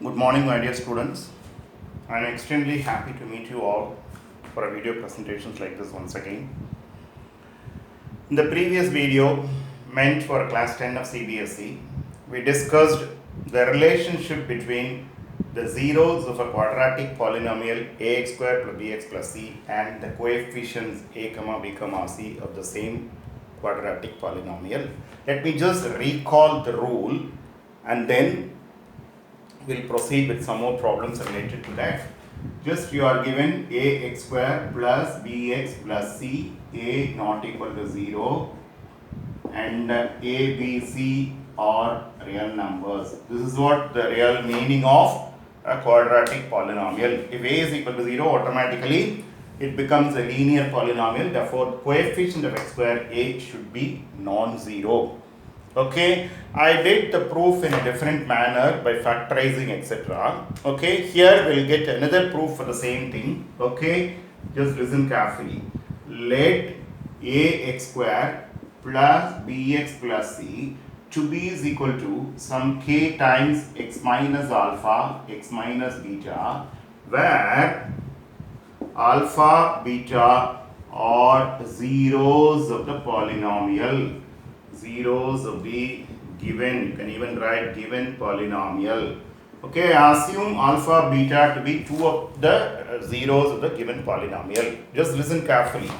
Good morning, my dear students. I am extremely happy to meet you all for a video presentations like this once again. In the previous video, meant for class 10 of CBSE, we discussed the relationship between the zeros of a quadratic polynomial ax square plus bx plus c and the coefficients a comma b comma c of the same quadratic polynomial. Let me just recall the rule and then we'll proceed with some more problems related to that. Just you are given ax square plus bx plus c, a not equal to 0 and a, b, c are real numbers. This is what the real meaning of a quadratic polynomial. If a is equal to 0, automatically it becomes a linear polynomial. Therefore, coefficient of x square a should be non-zero. Okay, I did the proof in a different manner by factorizing etc. Okay, here we'll get another proof for the same thing. Okay, just listen carefully. Let ax square plus bx plus c to be is equal to some k times x minus alpha, x minus beta, where alpha, beta are zeros of the polynomial. Zeros of the given, you can even write given polynomial. Okay, assume alpha beta to be two of the zeros of the given polynomial. Just listen carefully.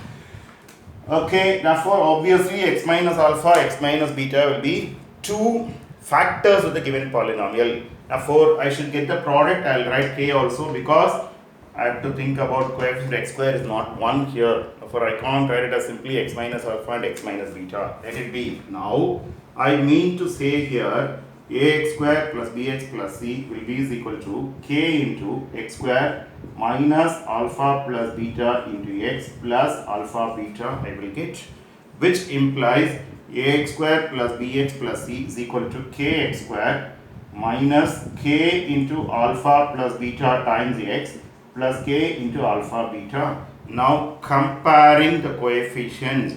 Okay, therefore obviously x minus alpha, x minus beta will be two factors of the given polynomial. Therefore I should get the product. I will write k also because I have to think about coefficient x square is not 1 here. Therefore, I can't write it as simply x minus alpha and x minus beta. Let it be. Now, I mean to say here ax square plus bx plus c will be is equal to k into x square minus alpha plus beta into x plus alpha beta I will get, which implies ax square plus bx plus c is equal to kx square minus k into alpha plus beta times x plus k into alpha beta. Now comparing the coefficients,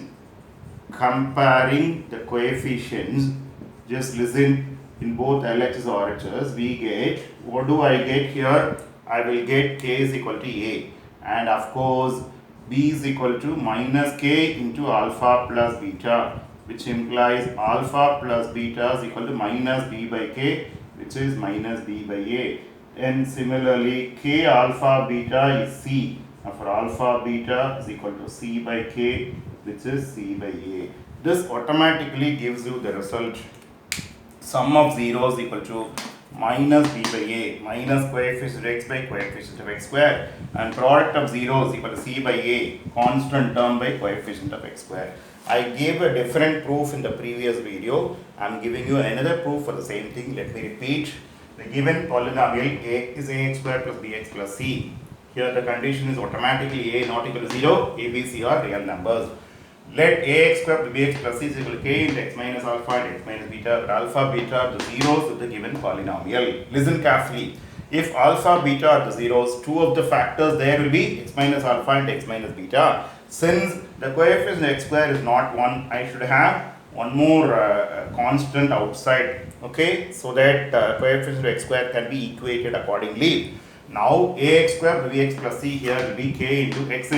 just listen, in both LHS or RHS we get, what do I get here? I will get k is equal to a, and of course b is equal to minus k into alpha plus beta, which implies alpha plus beta is equal to minus b by k, which is minus b by a. And similarly, k alpha beta is c. For alpha beta is equal to c by k, which is c by a. This automatically gives you the result. Sum of zeros equal to minus b by a minus coefficient of x by coefficient of x square, and product of zeros equal to c by a constant term by coefficient of x square. I gave a different proof in the previous video. I am giving you another proof for the same thing. Let me repeat. The given polynomial a is ax square plus bx plus c. Here the condition is automatically a not equal to 0, a, b, c are real numbers. Let ax square plus bx plus c is equal to k into x minus alpha and x minus beta, where alpha, beta are the zeros of the given polynomial. Listen carefully. If alpha, beta are the zeros, two of the factors there will be x minus alpha and x minus beta. Since the coefficient of x square is not 1, I should have one more constant outside, okay, so that coefficient of x square can be equated accordingly. Now ax square plus bx plus c here will be k into x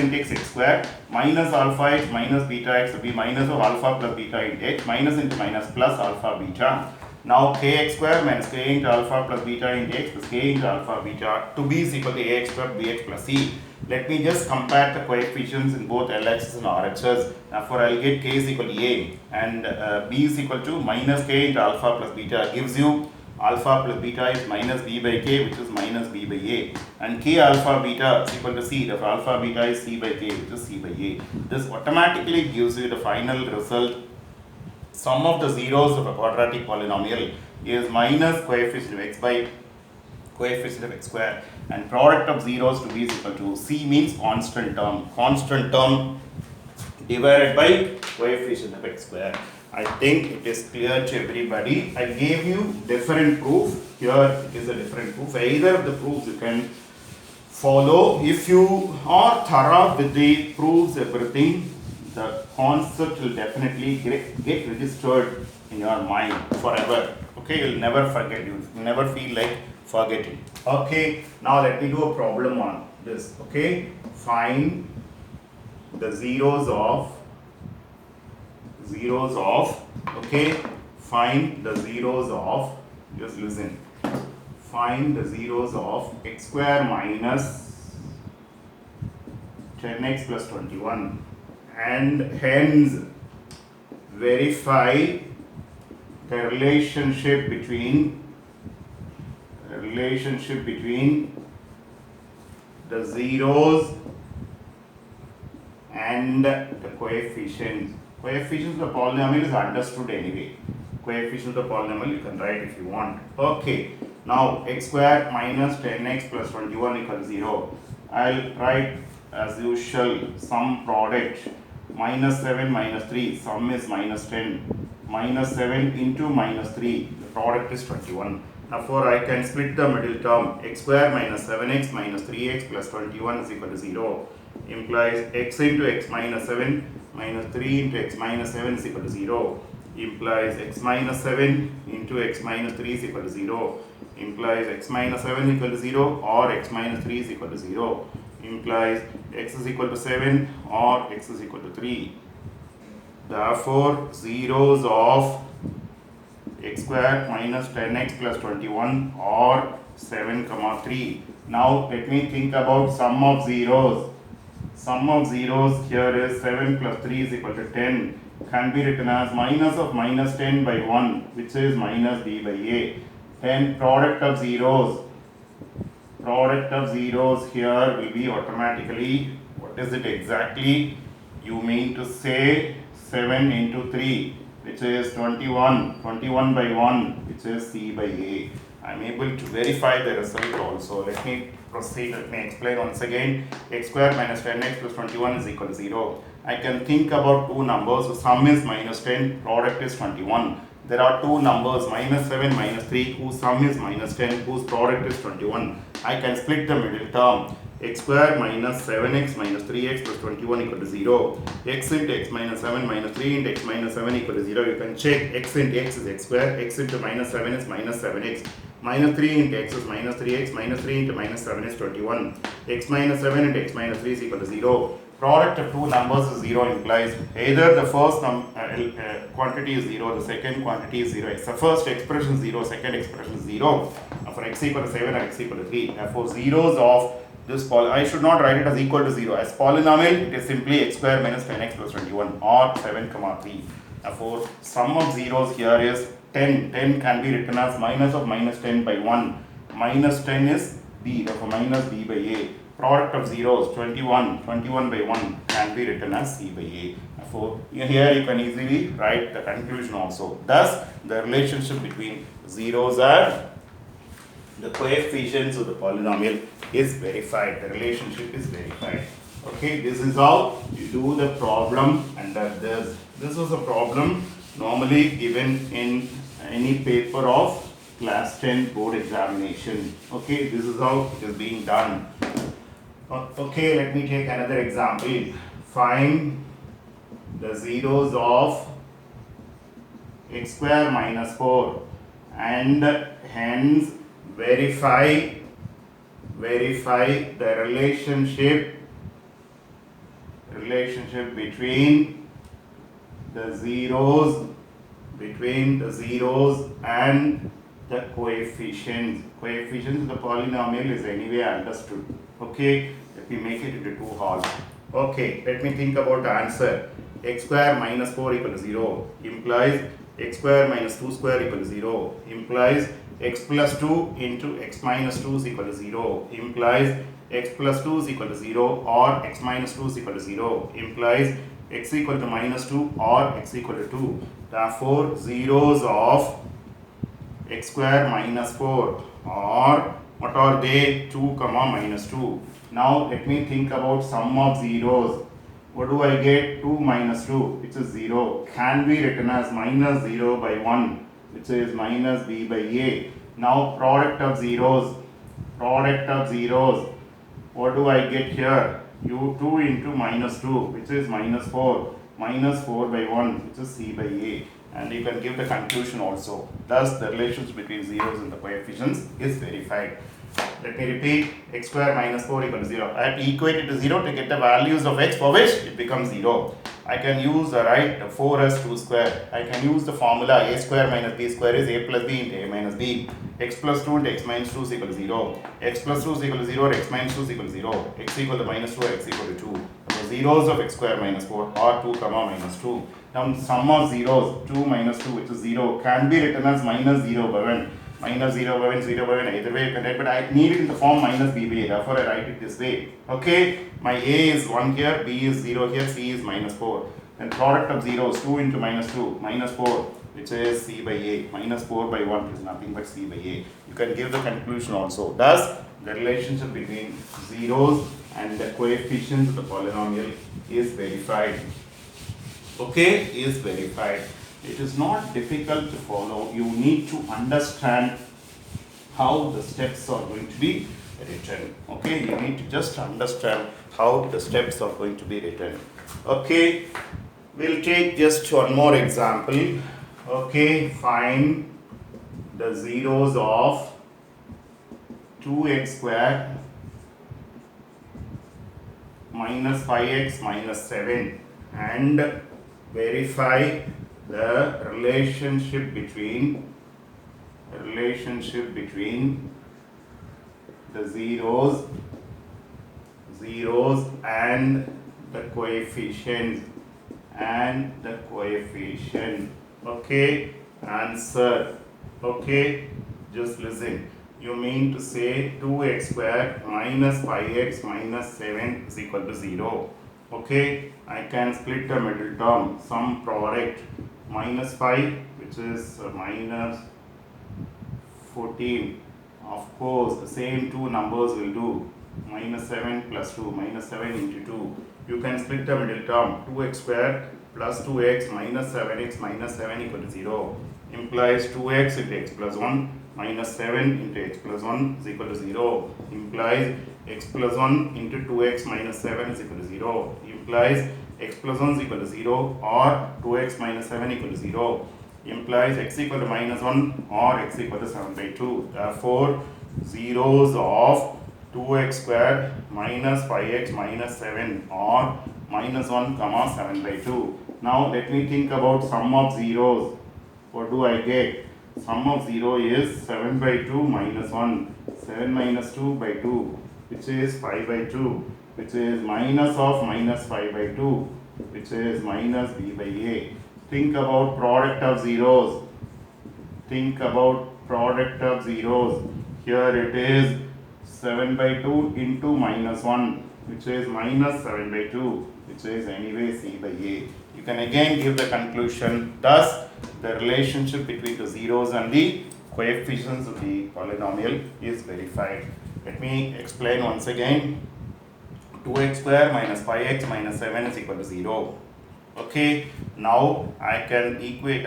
square minus alpha x minus beta x will be minus of alpha plus beta into x minus into minus plus alpha beta. Now kx square minus k into alpha plus beta into x plus k into alpha beta to b is equal to ax square bx plus c. Let me just compare the coefficients in both LHS and RHS. Therefore, I will get k is equal to a and b is equal to minus k into alpha plus beta gives you alpha plus beta is minus b by k, which is minus b by a, and k alpha beta is equal to c. Therefore, alpha beta is c by k, which is c by a. This automatically gives you the final result. Sum of the zeros of a quadratic polynomial is minus coefficient of x by coefficient of x square, and product of zeros to be is equal to c means constant term divided by coefficient of x square. I think it is clear to everybody. I gave you different proof. Here it is a different proof. Either of the proofs you can follow. If you are thorough with the proofs, everything, the concept will definitely get registered in your mind forever. Okay, you'll never forget. You'll never feel like forget it. Okay, now let me do a problem on this. Okay, find the zeros of okay, find the zeros of, just listen, find the zeros of x square minus 10x plus 21, and hence verify the relationship between the zeros and the coefficients. Coefficients of the polynomial is understood anyway. Coefficient of the polynomial you can write if you want. Okay, now x square minus 10x plus 21 equals 0. I'll write as usual sum product, minus 7 minus 3, sum is minus 10, minus 7 into minus 3, the product is 21. Therefore, I can split the middle term, x square minus 7x minus 3x plus 21 is equal to 0, implies x into x minus 7 minus 3 into x minus 7 is equal to 0, implies x minus 7 into x minus 3 is equal to 0, implies x minus 7 equal to 0 or x minus 3 is equal to 0, implies x is equal to 7 or x is equal to 3. Therefore, zeros of x square minus 10x plus 21 or 7 comma 3. Now let me think about sum of zeros. Sum of zeros here is 7 plus 3 is equal to 10, can be written as minus of minus 10 by 1, which is minus b by a. Then product of zeros here will be automatically, what is it exactly? You mean to say 7 into 3, which is 21 by 1, which is c by a. I am able to verify the result also. Let me proceed, let me explain once again. X square minus 10x plus 21 is equal to 0. I can think about two numbers, so sum is minus 10, product is 21. There are two numbers, minus 7, minus 3, whose sum is minus 10, whose product is 21. I can split the middle term. X square minus 7x minus 3x plus 21 equal to 0. X into x minus 7 minus 3 into x minus 7 equal to 0. You can check x into x is x square, x into minus 7 is minus 7x. Minus 3 into x is minus 3x, minus 3 into minus 7 is 21. X minus 7 into x minus 3 is equal to 0. Product of two numbers is 0 implies either the first quantity is 0, the second quantity is 0. The first expression is 0, second expression is 0. For x equal to 7 and x equal to 3. Therefore, zeros of this I should not write it as equal to 0. As polynomial, it is simply x square minus 10x plus 21 or 7 comma 3. Therefore, sum of zeros here is 10. 10 can be written as minus of minus 10 by 1. Minus 10 is b, therefore minus b by a. Product of zeros 21 by 1 can be written as c by a. Therefore, here you can easily write the conclusion also. Thus, the relationship between zeros and the coefficients of the polynomial is verified. The relationship is verified. Okay, this is how you do the problem under this. This was a problem normally given in any paper of class 10 board examination. Okay, this is how it is being done. Okay, let me take another example. Find the zeros of x square minus 4 and hence verify the relationship between the zeros and the coefficients. Coefficients of the polynomial is anyway understood. Okay, let me make it into two halves. Okay, let me think about the answer. X square minus 4 equal to 0 implies x square minus 2 square equal to 0 implies x plus 2 into x minus 2 is equal to 0 implies x plus 2 is equal to 0 or x minus 2 is equal to 0 implies x equal to minus 2 or x equal to 2. Therefore, zeros of x square minus 4 or what are they? 2 comma minus 2. Now let me think about sum of zeros. What do I get? 2 minus 2, which is 0, can be written as minus 0 by 1, which is minus b by a. Now product of zeros, what do I get here? 2 into minus 2, which is minus 4 by 1, which is c by a. and you can give the conclusion also. Thus, the relationship between zeros and the coefficients is verified. Let me repeat, x square minus 4 equal to 0. I have to equate it to 0 to get the values of x for which it becomes 0. I can use the right 4 as 2 square. I can use the formula a square minus b square is a plus b into a minus b. X plus 2 into x minus 2 is equal to 0. X plus 2 is equal to 0 or x minus 2 is equal to 0. X equal to minus 2 or x equal to 2. The zeros of x square minus 4 are 2 comma minus 2. Now sum of zeros 2 minus 2 which is 0 can be written as minus 0 by 1. Minus 0 by 1, 0 by 1, either way you can write, but I need it in the form minus b by a, therefore I write it this way. Okay, my a is 1 here, b is 0 here, c is minus 4. Then product of zeros, 2 into minus 2, minus 4, which is c by a, minus 4 by 1 is nothing but c by a. You can give the conclusion also. Thus, the relationship between zeros and the coefficients of the polynomial is verified. Okay, is verified. It is not difficult to follow. You need to understand how the steps are going to be written. Okay, you need to just understand how the steps are going to be written. Okay, we'll take just one more example. Okay, find the zeros of 2x squared minus 5x minus 7 and verify the relationship between the zeros and the coefficient Okay, answer. Okay, just listen. You mean to say 2x squared minus 5x minus 7 is equal to 0. Okay, I can split the middle term, some product minus 5 which is minus 14. Of course, the same two numbers will do. Minus 7 plus 2, minus 7 into 2. You can split the middle term, 2x squared plus 2x minus 7x minus 7 equal to 0. Implies 2x into x plus 1 minus 7 into x plus 1 is equal to 0. Implies x plus 1 into 2x minus 7 is equal to 0. Implies x plus 1 is equal to 0 or 2x minus 7 equal to 0. Implies x equal to minus 1 or x equal to 7 by 2. Therefore, zeros of 2x squared minus 5x minus 7 or minus 1 comma 7 by 2. Now let me think about sum of zeros. What do I get? Sum of 0 is 7 by 2 minus 1. 7 minus 2 by 2, which is 5 by 2, which is minus of minus 5 by 2, which is minus b by a. Think about product of zeros. Think about product of zeros. Here it is 7 by 2 into minus 1, which is minus 7 by 2, which is anyway c by a. You can again give the conclusion. Thus, the relationship between the zeros and the coefficients of the polynomial is verified. Let me explain once again. 2x square minus 5x minus 7 is equal to 0. Okay, now I can equate,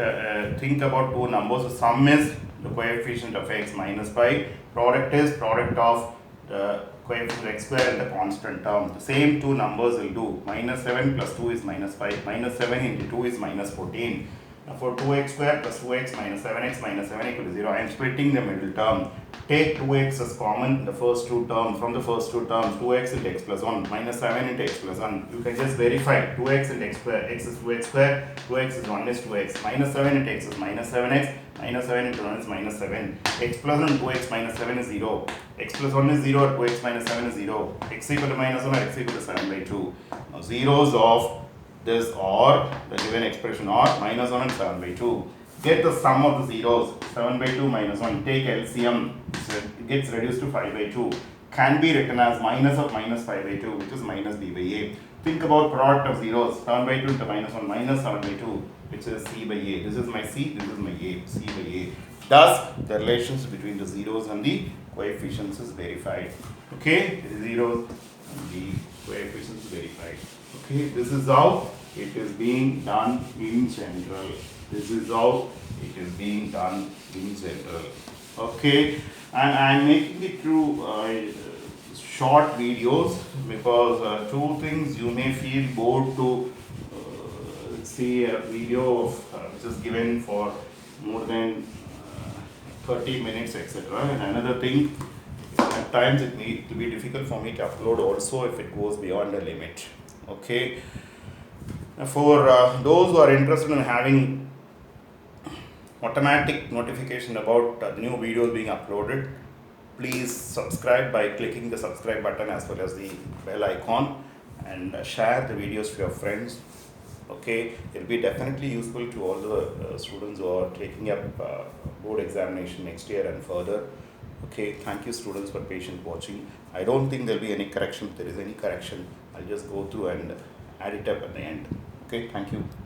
think about two numbers. The sum is the coefficient of x minus 5. Product is product of the coefficient of x square and the constant term. The same two numbers will do. Minus 7 plus 2 is minus 5. Minus 7 into 2 is minus 14. Now for 2x square plus 2x minus 7x minus 7 equal to 0, I am splitting the middle term. Take 2x as common in the first two terms. From the first two terms, 2x into x plus 1 minus 7 into x plus 1. You can just verify 2x into x square. X is 2x square. 2x is 1 is 2x. Minus 7 into x is minus 7x. Minus 7 into 1 is minus 7. X plus 1 into 2x minus 7 is 0. X plus 1 is 0 or 2x minus 7 is 0. X equal to minus 1 or x equal to 7 by 2. Now zeros of this or the given expression or minus 1 and 7 by 2. Get the sum of the zeros. 7 by 2 minus 1. Take LCM. It gets reduced to 5 by 2. Can be written as minus of minus 5 by 2, which is minus b by a. Think about product of zeros. 7 by 2 into minus 1 minus 7 by 2, which is c by a. This is my c, this is my a, c by a. Thus, the relations between the zeros and the coefficients is verified. Okay, the zeros and the coefficients verified. Okay, this is how it is being done in general. This is how it is being done in general. Okay, and I am making it through short videos because two things you may feel bored to see a video of, which is given for more than 30 minutes, etc. And another thing, at times it will be difficult for me to upload also if it goes beyond the limit. Okay. For those who are interested in having automatic notification about new videos being uploaded, please subscribe by clicking the subscribe button as well as the bell icon, and share the videos to your friends. Okay, it will be definitely useful to all the students who are taking up board examination next year and further. Okay, thank you students for patient watching. I don't think there will be any correction. If there is any correction, I'll just go through and add it up at the end. Okay, thank you.